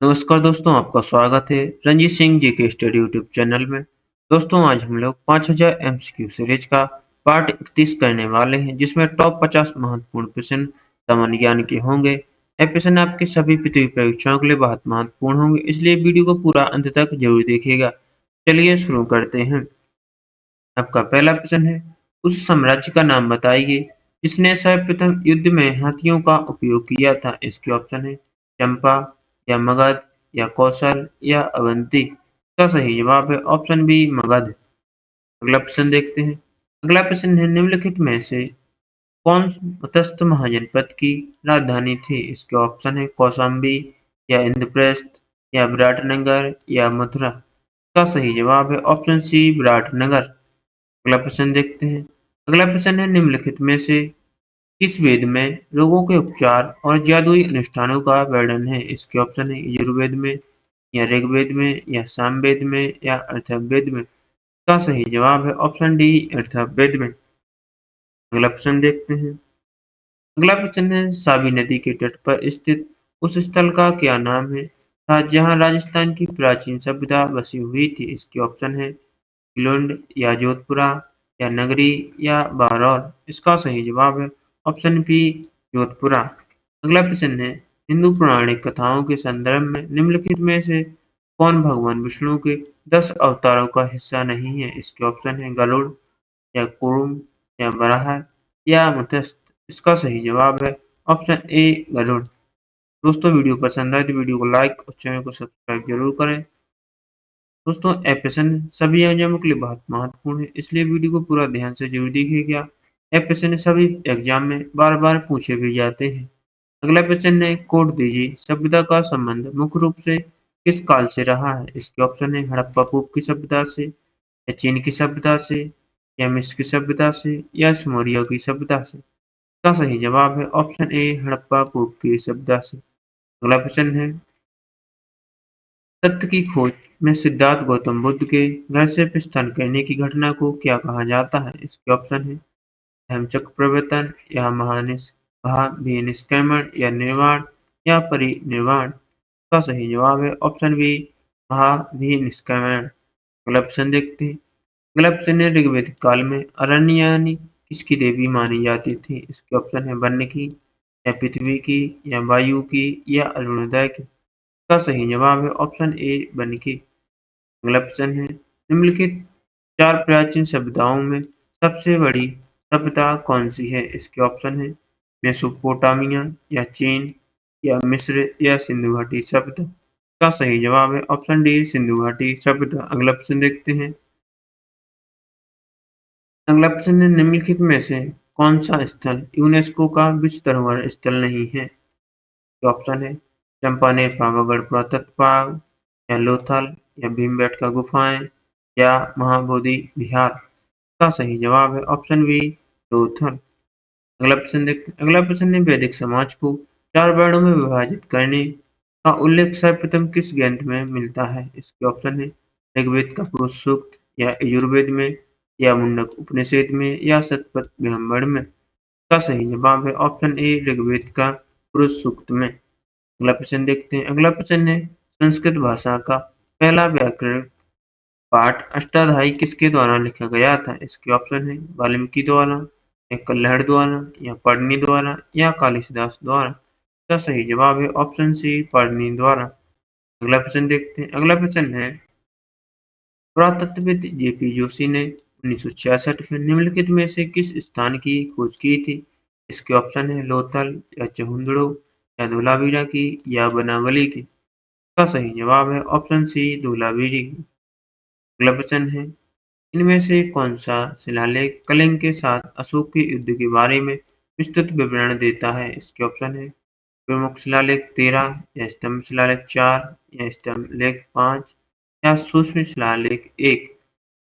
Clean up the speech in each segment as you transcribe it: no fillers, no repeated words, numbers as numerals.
नमस्कार दोस्तों, आपका स्वागत है रंजीत सिंह जी के स्टडी यूट्यूब चैनल में। दोस्तों, आज हम लोग 5000 एमसीक्यू सीरीज का पार्ट 31 करने वाले हैं, जिसमें टॉप 50 महत्वपूर्ण प्रश्न सामान्य ज्ञान के होंगे। ये प्रश्न आपके सभी पृथ्वी परीक्षाओं के लिए बहुत महत्वपूर्ण होंगे, इसलिए वीडियो को पूरा अंत तक जरूर देखिएगा। चलिए शुरू करते हैं। आपका पहला प्रश्न है, उस साम्राज्य का नाम बताइए जिसने सर्वप्रथम युद्ध में हाथियों का उपयोग किया था। इसके ऑप्शन है चंपा या मगध या कौशल या अवंती। इसका सही जवाब है ऑप्शन बी मगध। अगला प्रश्न देखते हैं। अगला प्रश्न है, निम्नलिखित में से कौन मत्स्य महाजनपद की राजधानी थी। इसके ऑप्शन है कौशाम्बी या इंद्रप्रस्थ या विराटनगर या मथुरा। इसका सही जवाब है ऑप्शन सी विराटनगर। अगला प्रश्न देखते हैं। अगला प्रश्न है, निम्नलिखित में से किस वेद में रोगों के उपचार और जादुई अनुष्ठानों का वर्णन है। इसके ऑप्शन है यजुर्वेद में या ऋग्वेद में या सामवेद में या अथर्ववेद में। इसका सही जवाब है ऑप्शन डी अथर्ववेद में। अगला प्रश्न देखते हैं। अगला प्रश्न है, सावी नदी के तट पर स्थित उस स्थल का क्या नाम है था जहां राजस्थान की प्राचीन सभ्यता बसी हुई थी। इसके ऑप्शन है लुंड या जोधपुरा या नगरी या बारौर। इसका सही जवाब है ऑप्शन बी जोधपुरा। अगला प्रश्न है, हिंदू पौराणिक कथाओं के संदर्भ में निम्नलिखित में से कौन भगवान विष्णु के 10 अवतारों का हिस्सा नहीं है। इसके ऑप्शन है गरुड़ या कुर्म या वराह या मत्स्य। इसका सही जवाब है ऑप्शन ए गरुड़। दोस्तों, वीडियो पसंद आए तो वीडियो को लाइक और चैनल को सब्सक्राइब जरूर करें। दोस्तों, ये प्रश्न सभी एग्जामों के लिए बहुत महत्वपूर्ण है, इसलिए वीडियो को पूरा ध्यान से जरूर देखिएगा। ये प्रश्न सभी एग्जाम में बार बार पूछे भी जाते हैं। अगला प्रश्न है, कोड दीजिए सभ्यता का संबंध मुख्य रूप से किस काल से रहा है। इसके ऑप्शन है हड़प्पा पूर्व की सभ्यता से या चीन की सभ्यता से या मिस्र की सभ्यता से या सुमेरिया की सभ्यता से। इसका सही जवाब है ऑप्शन ए हड़प्पा पूर्व की सभ्यता से। अगला प्रश्न है, सत्य की खोज में सिद्धार्थ गौतम बुद्ध के घर से प्रस्थान करने की घटना को क्या कहा जाता है। इसके ऑप्शन है धम्मचक्र प्रवर्तन या महाभिनिष्क्रमण या निर्वाण या परिनिर्वाण। का सही जवाब है ऑप्शन बी महाभिनिष्क्रमण। अगला प्रश्न देखते हैं। अगला प्रश्न है, ऋग्वेदिक काल में अरण्यानी किसकी देवी मानी जाती थी। इसके ऑप्शन है वन्य की या पृथ्वी की या वायु की या अरुणोदय की। इसका सही जवाब है ऑप्शन ए वन्य की। अगला प्रश्न है, निम्नलिखित 4 प्राचीन सभ्यताओं में सबसे बड़ी सभ्यता कौन सी है। इसके ऑप्शन है मेसोपोटामिया या चीन या मिस्र या सिंधु घाटी सभ्यता। इसका सही जवाब है ऑप्शन डी सिंधु घाटी सभ्यता। अगला प्रश्न देखते हैं। अगला प्रश्न है, निम्नलिखित में से कौन सा स्थल यूनेस्को का विश्व धरोहर स्थल नहीं है। तो ऑप्शन है चंपानेर पावागढ़ पुरातत्व पार्क या लोथल या भीमबेटका गुफाएं या महाबोधि विहार। का सही जवाब है ऑप्शन बी लोथल। अगला प्रश्न है, वैदिक समाज को 4 वर्णों में विभाजित करने का उल्लेख सर्वप्रथम किस ग्रंथ में मिलता है। इसके ऑप्शन है ऋग्वेद का पुरुष सूक्त या यजुर्वेद में या मुंडक उपनिषद में या शतपथ ब्राह्मण में। का सही जवाब है ऑप्शन ए ऋग्वेद का पुरुष सूक्त में। अगला प्रश्न देखते हैं। अगला प्रश्न है, संस्कृत भाषा का पहला व्याकरण पाठ अष्टाध्यायी किसके द्वारा लिखा गया था। इसके ऑप्शन है वाल्मीकि द्वारा या कल्हड़ द्वारा या पढ़नी द्वारा या कालिदास द्वारा। इसका सही जवाब है ऑप्शन सी पढ़नी द्वारा। अगला प्रश्न देखते हैं। अगला प्रश्न है, पुरातत्वविद जेपी जोशी ने 1966 में निम्नलिखित में से किस स्थान की खोज की थी। इसके ऑप्शन है लोथल या चहुंदड़ो या धोलावीरा की या बनावली की। इसका सही जवाब है ऑप्शन सी धोलावीरी की। अगला प्रश्न है, इनमें से कौन सा शिलालेख कलिंग के साथ अशोक के युद्ध के बारे में विस्तृत विवरण देता है। इसके ऑप्शन है प्रमुख शिलालेख 13 या स्तंभ शिलालेख 4 या स्तंभ लेख 5 या सूक्ष्म शिलालेख 1।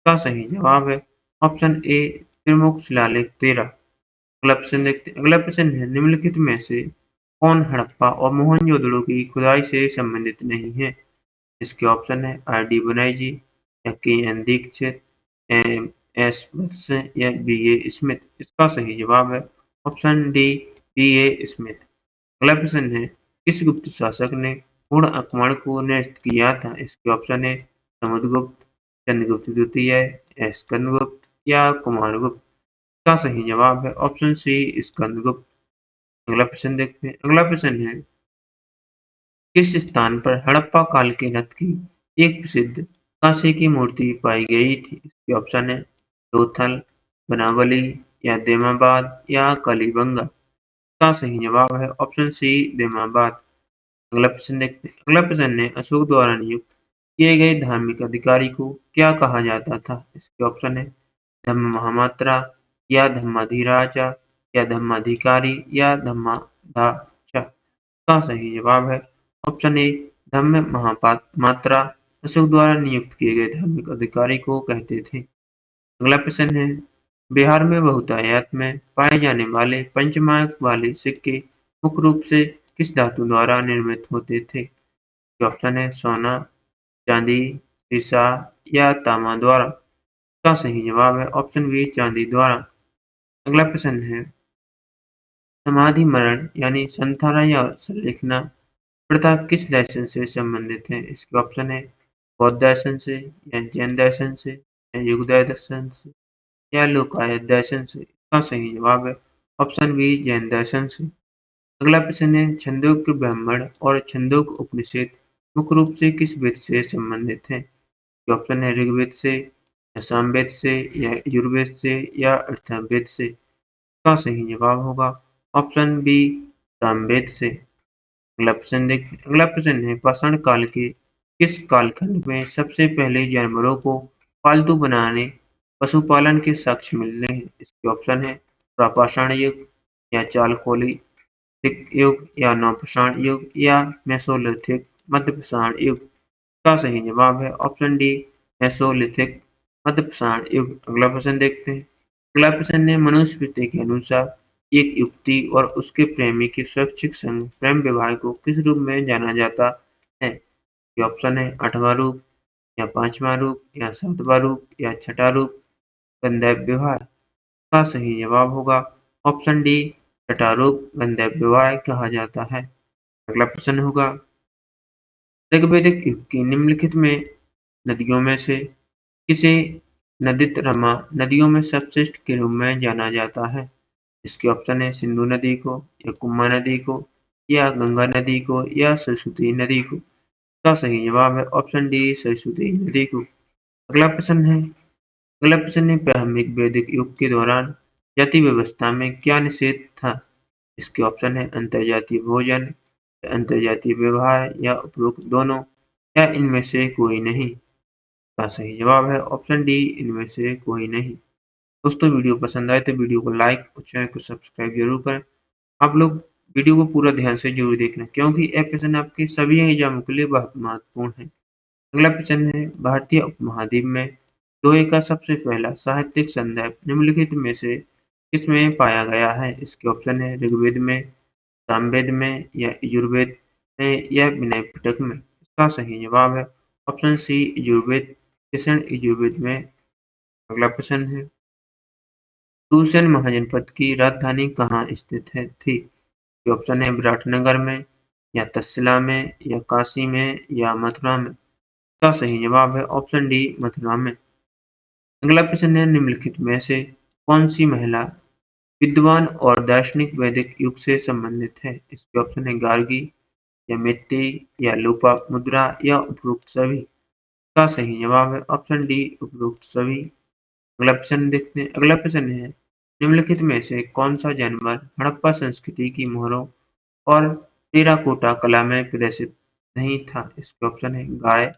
का सही जवाब है ऑप्शन ए प्रमुख शिलालेख 13। अगला प्रश्न देखते हैं। अगला प्रश्न है, निम्नलिखित में से कौन हड़प्पा और मोहनजोदड़ो की खुदाई से संबंधित नहीं है। इसके ऑप्शन है आर डी बनर्जी या K N Dikshit M S Vats या बी ए स्मिथ। इसका सही जवाब है option D B A Smith. अगला प्रश्न है, किस गुप्त शासक ने पूर्ण आक्रमण को निरस्त किया था? इसके ऑप्शन है समुद्रगुप्त, चंद्रगुप्त द्वितीय या स्कंदगुप्त या कुमारगुप्त। का सही जवाब है ऑप्शन सी स्कंदगुप्त। अगला प्रश्न देखते हैं। अगला प्रश्न है किस स्थान पर हड़प्पा काल के रथ की एक प्रसिद्ध कांसे की मूर्ति पाई गई थी? इसके ऑप्शन है लोथल, बनावली या देमाबाद या कलीबंगा। का सही जवाब है ऑप्शन सी देमाबाद। अगला प्रश्न देखते हैं। अगला प्रश्न है अशोक द्वारा नियुक्त किए गए धार्मिक अधिकारी को क्या कहा जाता था? इसके ऑप्शन है धम्म महामात्रा या धम्माधिराजा या धम्माधिकारी या धम्माधाचा। का सही जवाब है ऑप्शन ए धम्म महामात्रा अशोक द्वारा नियुक्त किए गए धार्मिक अधिकारी को कहते थे। अगला प्रश्न है बिहार में बहुतायत में पाए जाने वाले पंचमांक वाले सिक्के मुख्य रूप से किस धातु द्वारा निर्मित होते थे? ऑप्शन है सोना, चांदी, सीसा या तांबा द्वारा। का सही जवाब है ऑप्शन बी चांदी द्वारा। अगला प्रश्न है समाधि मरण यानी संथाना या संलेखना प्रथा किस दर्शन से संबंधित है? इसके ऑप्शन है बौद्ध दर्शन से या जैन दर्शन से या युगदय दर्शन से या लोकायत दर्शन से। इसका सही जवाब है ऑप्शन बी जैन दर्शन से। अगला प्रश्न है छंदोग्य ब्राह्मण और छंदोग्य उपनिषद मुख्य रूप से किस वेद से संबंधित है? ऑप्शन है ऋग्वेद से या सामवेद से या यजुर्वेद से या अथर्ववेद से। का सही जवाब होगा ऑप्शन बी सामवेद से। अगला प्रश्न देखिए। अगला प्रश्न है पाषाण काल के किस कालखंड में सबसे पहले जानवरों को पालतू बनाने पशुपालन के साक्ष्य मिलते हैं? इसके ऑप्शन है प्रापाषाण युग या चालकोलिथिक युग या नवपाषाण युग या मेसोलिथिक मध्यपाषाण युग। का सही जवाब है ऑप्शन डी मेसोलिथिक मध्यपाषाण युग। अगला प्रश्न देखते हैं। अगला प्रश्न है मनुस्मृति के अनुसार एक युवती और उसके प्रेमी के स्वैच्छिक संग प्रेम विवाह को किस रूप में जाना जाता है? ये ऑप्शन है आठवां रूप या पांचवा रूप या सातवां रूप या छठा रूप गंधर्व विवाह। का सही जवाब होगा ऑप्शन डी छठा रूप गंधर्व विवाह कहा जाता है। अगला प्रश्न होगा ऋग्वैदिक युग की निम्नलिखित में नदियों में से किसे नदीतरमा नदियों में सर्वश्रेष्ठ के रूप में जाना जाता है? इसके ऑप्शन है सिंधु नदी को या कुम्मा नदी को या गंगा नदी को या सरस्वती नदी को। का सही जवाब है ऑप्शन डी सरस्वती नदी को। अगला प्रश्न है अगला प्रश्न है प्रारंभिक वैदिक युग के दौरान जाति व्यवस्था में क्या निषेध था? इसके ऑप्शन है अंतरजातीय भोजन, अंतरजातीय व्यवहार या उपरोक्त दोनों या इनमें से कोई नहीं। का सही जवाब है ऑप्शन डी इनमें से कोई नहीं। दोस्तों वीडियो पसंद आए तो वीडियो को लाइक और चैनल को सब्सक्राइब जरूर करें। आप लोग वीडियो को पूरा ध्यान से जरूर देखना क्योंकि यह प्रश्न आपके सभी एग्जामों के लिए बहुत महत्वपूर्ण है। अगला प्रश्न है भारतीय उपमहाद्वीप में लोहे का सबसे पहला साहित्यिक संदर्भ निम्नलिखित में से किसमें पाया गया है? इसके ऑप्शन है ऋग्वेद में, सामवेद में या यजुर्वेद में या विनय पिटक में। इसका सही जवाब है ऑप्शन सी यजुर्वेद कृष्ण यजुर्वेद में। अगला प्रश्न है कुरुसेन महाजनपद की राजधानी कहाँ स्थित थी? ये ऑप्शन है विराटनगर में या तक्षशिला में या काशी में या मथुरा में। इसका सही जवाब है ऑप्शन डी मथुरा में। अगला प्रश्न है निम्नलिखित में से कौन सी महिला विद्वान और दार्शनिक वैदिक युग से संबंधित है? इसके ऑप्शन है गार्गी या मिट्टी या लोपामुद्रा या उपरोक्त सभी। का सही जवाब है ऑप्शन डी उपरोक्त सभी। अगला प्रश्न देखते हैं। अगला प्रश्न है निम्नलिखित में से कौन सा जानवर हड़प्पा संस्कृति की मोहरों और टेराकोटा कला में प्रदर्शित नहीं था? इसके ऑप्शन है गाय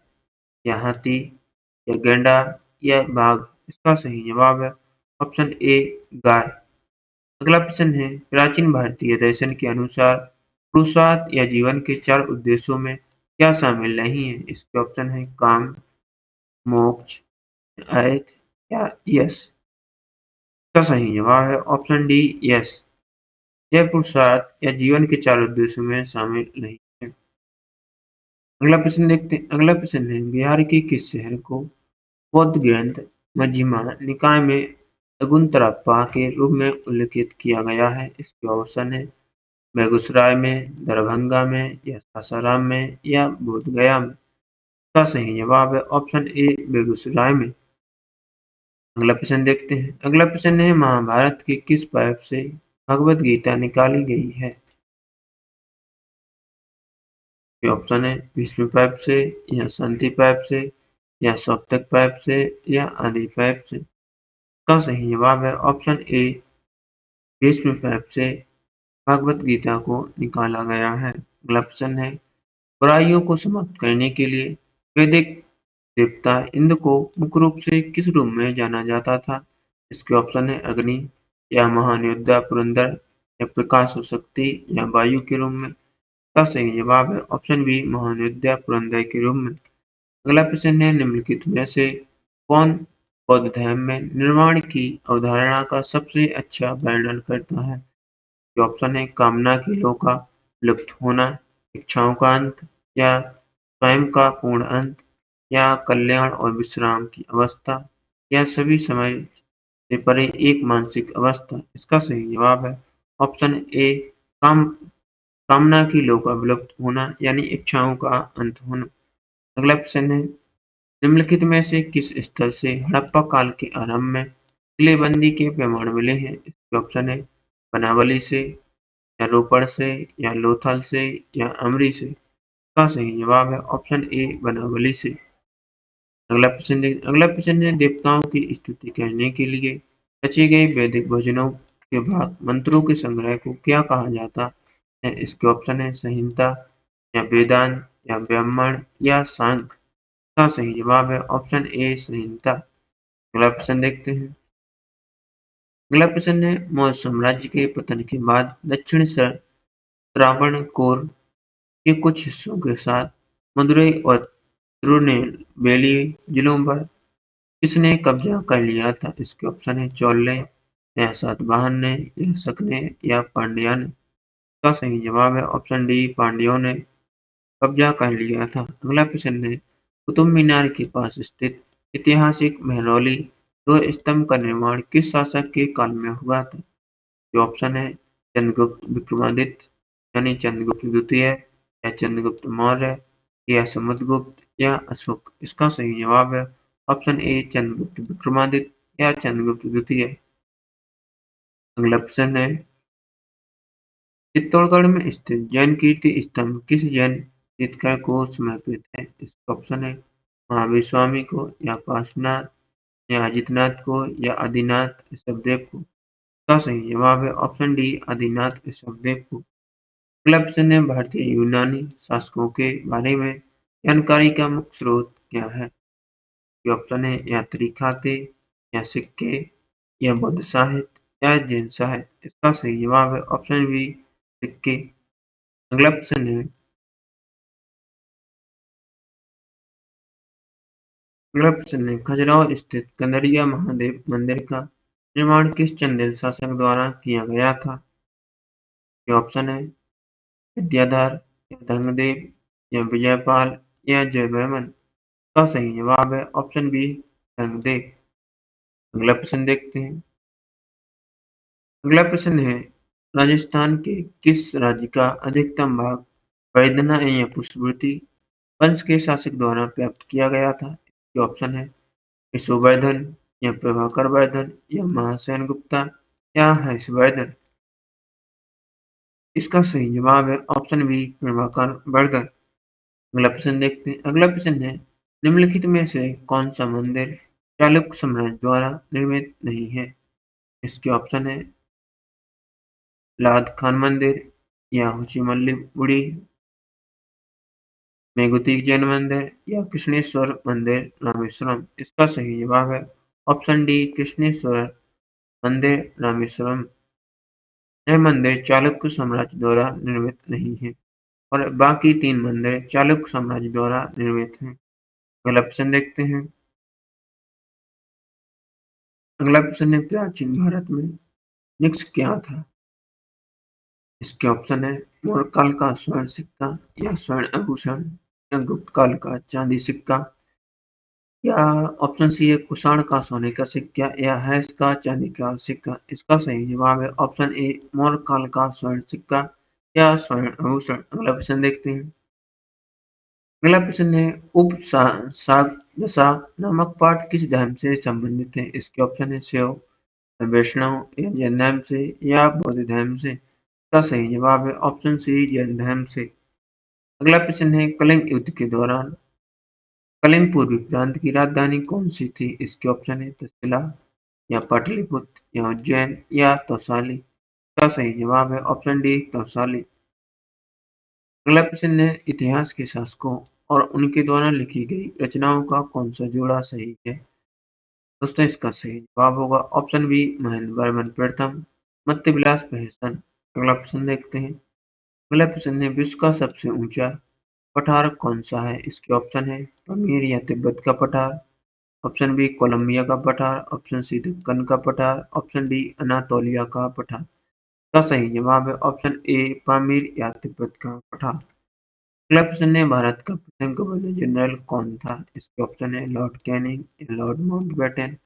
या हाथी या गैंडा या बाघ। इसका सही जवाब है ऑप्शन ए गाय। अगला प्रश्न है प्राचीन भारतीय दर्शन के अनुसार पुरुषार्थ या जीवन के चार उद्देश्यों में क्या शामिल नहीं है? इसके ऑप्शन है काम, मोक्ष, अर्थ या यश। इसका सही जवाब है ऑप्शन डी यस। यह पुरुषार्थ या जीवन के चार उद्देश्यों में शामिल नहीं है। अगला प्रश्न देखते हैं। अगला प्रश्न है बिहार के किस शहर को बौद्ध ग्रंथ मज्क्धिमा निकाय में अगुंतरापा के रूप में उल्लेखित किया गया है? इसके ऑप्शन है बेगूसराय में, दरभंगा में या सासाराम में या बोधगया में? इसका सही जवाब है ऑप्शन ए बेगूसराय में। अगला प्रश्न देखते हैं। अगला प्रश्न है महाभारत के किस पर्व से भगवत गीता निकाली गई है? ये ऑप्शन है विष्णु पर्व से या शांति पर्व से या सप्तक पर्व से या आदि पर्व से? इसका सही जवाब है ऑप्शन ए भीष्म पर्व से भगवत गीता को निकाला गया है। अगला प्रश्न है बुराइयों को समाप्त करने के लिए वैदिक देवता इंद्र को मुख्य रूप से किस रूप में जाना जाता था? इसके ऑप्शन है अग्नि या महान योद्धा पुरंदर या प्रकाश और शक्ति या वायु के रूप में? इसका सही जवाब है ऑप्शन बी महान योद्धा पुरंदर के रूप में। अगला प्रश्न है निम्नलिखित में से कौन बौद्ध धर्म में निर्वाण की अवधारणा का सबसे अच्छा वर्णन करता है? ये ऑप्शन है कामना की लौ का लुप्त होना, इच्छाओं का अंत या स्वयं का पूर्ण अंत या कल्याण और विश्राम की अवस्था या सभी समय से परे एक मानसिक अवस्था? इसका सही जवाब है ऑप्शन ए काम कामना की लौ का विलुप्त होना यानी इच्छाओं का अंत होना। अगला प्रश्न है निम्नलिखित में से किस स्थल से हड़प्पा काल के आरंभ में किलेबंदी के प्रमाण मिले हैं? इसके ऑप्शन है बनावली से या रोपड़ से या लोथल से या अमरी से? इसका सही जवाब है ऑप्शन ए बनावली से। अगला प्रश्न है देवताओं की स्तुति करने के लिए रचे गए वैदिक भजनों के भाग मंत्रों के संग्रह को क्या कहा जाता है? इसके ऑप्शन है संहिता या वेदांत या ब्राह्मण या सांख्य? इसका सही जवाब है ऑप्शन ए संहिता। अगला प्रश्न देखते हैं। अगला प्रश्न है मौर्य साम्राज्य के पतन के बाद दक्षिण त्रावणकोर के कुछ हिस्सों के साथ मदुरई और तिरुनेलवेली जिलों पर किसने कब्जा कर लिया था? इसके ऑप्शन है चौल ने या सातवाहन ने या शक ने या पांड्या ने? इसका सही जवाब है ऑप्शन डी पांड्यों ने कब्जा कर लिया था। अगला प्रश्न है कुतुब मीनार के पास स्थित ऐतिहासिक महरौली दो स्तंभ का निर्माण किस शासक के काल में हुआ था? ये ऑप्शन है चंद्रगुप्त विक्रमादित्य यानी चंद्रगुप्त द्वितीय या चंद्रगुप्त मौर्य या समुद्रगुप्त या अशोक? इसका सही जवाब है ऑप्शन ए चंद्रगुप्त विक्रमादित्य या चंद्रगुप्त द्वितीय। अगला प्रश्न है चित्तौड़गढ़ में स्थित जैन कीर्ति स्तंभ किस जैन तीर्थंकर को समर्पित है? इसका ऑप्शन है महावीर स्वामी को या पार्श्वनाथ या अजितनाथ को या आदिनाथ ऋषभदेव को? इसका सही जवाब है ऑप्शन डी आदिनाथ ऋषभदेव को। अगला प्रश्न है भारतीय यूनानी शासकों के बारे में जानकारी का मुख्य स्रोत क्या है? ये ऑप्शन है या तरीखाते या सिक्के या बौद्ध साहित्य या जैन साहित्य? इसका सही जवाब है ऑप्शन बी सिक्के। अगला प्रश्न है खजुराहो स्थित कंदरिया महादेव मंदिर का निर्माण किस चंदेल शासक द्वारा किया गया था? ये ऑप्शन है विद्याधर या धर्मदेव या विजयपाल या जयवर्मन? का सही जवाब है ऑप्शन बी धर्मदेव। अगला प्रश्न देखते हैं। अगला प्रश्न है राजस्थान के किस राज्य का अधिकतम भाग वैधना या पुष्पवृत्ति वंश के शासक द्वारा प्राप्त किया गया था? ये ऑप्शन है यशोवर्धन या प्रभाकर वर्धन या महासेन गुप्ता या हर्षवर्धन? इसका सही जवाब है ऑप्शन बी प्रभाकर वर्धन। अगला प्रश्न देखते हैं। अगला प्रश्न है निम्नलिखित में से कौन सा मंदिर चालुक्य साम्राज्य द्वारा निर्मित नहीं है? इसके ऑप्शन है लाद खान मंदिर या हुचिमल्लीपुड़ी मेघुती जैन मंदिर या कृष्णेश्वर मंदिर रामेश्वरम? इसका सही जवाब है ऑप्शन डी कृष्णेश्वर मंदिर रामेश्वरम। यह मंदिर चालुक्य साम्राज्य द्वारा निर्मित नहीं है और बाकी तीन मंदिर चालुक्य साम्राज्य द्वारा निर्मित हैं। अगला प्रश्न देखते हैं। अगला प्रश्न है प्राचीन भारत में निक्ष क्या था? इसके ऑप्शन है मौर्य काल का स्वर्ण सिक्का या स्वर्ण आभूषण या गुप्त काल का चांदी सिक्का या ऑप्शन सी है कुषाण का सोने का सिक्का या हैश का चांदी का सिक्का? इसका सही जवाब है ऑप्शन ए मौर्य काल का स्वर्ण सिक्का या स्वर्ण आभूषण? अगला प्रश्न देखते हैं। अगला प्रश्न है साग दशा नामक पाठ किस धर्म से संबंधित है? इसके ऑप्शन है शैव, वैष्णव या जैन धर्म से या बौद्ध धर्म से। इसका सही जवाब है ऑप्शन सी जैन धर्म से। अगला प्रश्न है कलिंग युद्ध के दौरान कलिंग पूर्वी प्रांत की राजधानी कौन सी थी? इसके ऑप्शन है तक्षशिला या पाटलिपुत्र या उज्जैन या तौसाली। इसका सही जवाब है ऑप्शन डी तौसाली। अगला प्रश्न है इतिहास के शासकों और उनके द्वारा लिखी गई रचनाओं का कौन सा जोड़ा सही है? दोस्तों इसका सही जवाब होगा ऑप्शन बी महेंद्र वर्मन प्रथम, मत्स्य विलास प्रहसन। अगला प्रश्न देखते हैं। अगला प्रश्न है विश्व का सबसे ऊंचा पठार कौन सा है? इसके ऑप्शन है पमीर या तिब्बत का पठार, ऑप्शन बी कोलंबिया का पठार, ऑप्शन सी दक्कन का पठार, ऑप्शन डी अनातोलिया का पठार। इसका सही जवाब है ऑप्शन ए पामीर या तिब्बत का पठार। अगला प्रश्न है भारत का प्रथम गवर्नर जनरल कौन था? इसके ऑप्शन है Lord Canning, Lord Mountbatten,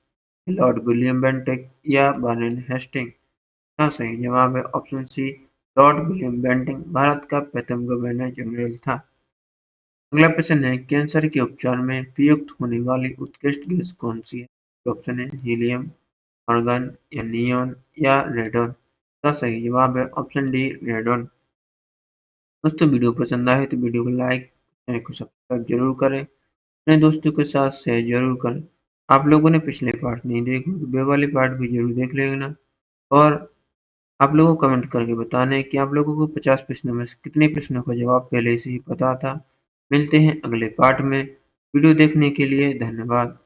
Lord William Bentinck या वारेन हेस्टिंग। इसका सही जवाब है option C Lord William Bentinck Bharat का प्रथम गवर्नर जनरल था। अगला प्रश्न है कैंसर के उपचार में प्रयुक्त होने वाली उत्कृष्ट गैस कौन सी है? ऑप्शन है हीलियम, आर्गन या नियॉन या रेडॉन। इसका सही जवाब है ऑप्शन डी रेडॉन। दोस्तों वीडियो पसंद आए तो वीडियो को लाइक, चैनल को सब्सक्राइब जरूर करें, अपने दोस्तों के साथ शेयर जरूर करें। आप लोगों ने पिछले पार्ट नहीं देखे तो वे वाले पार्ट भी जरूर देख लेना। और आप लोगों को कमेंट करके बताना है कि आप लोगों को 50 प्रश्नों में से कितने प्रश्नों का जवाब पहले से ही पता था। मिलते हैं अगले पार्ट में। वीडियो देखने के लिए धन्यवाद।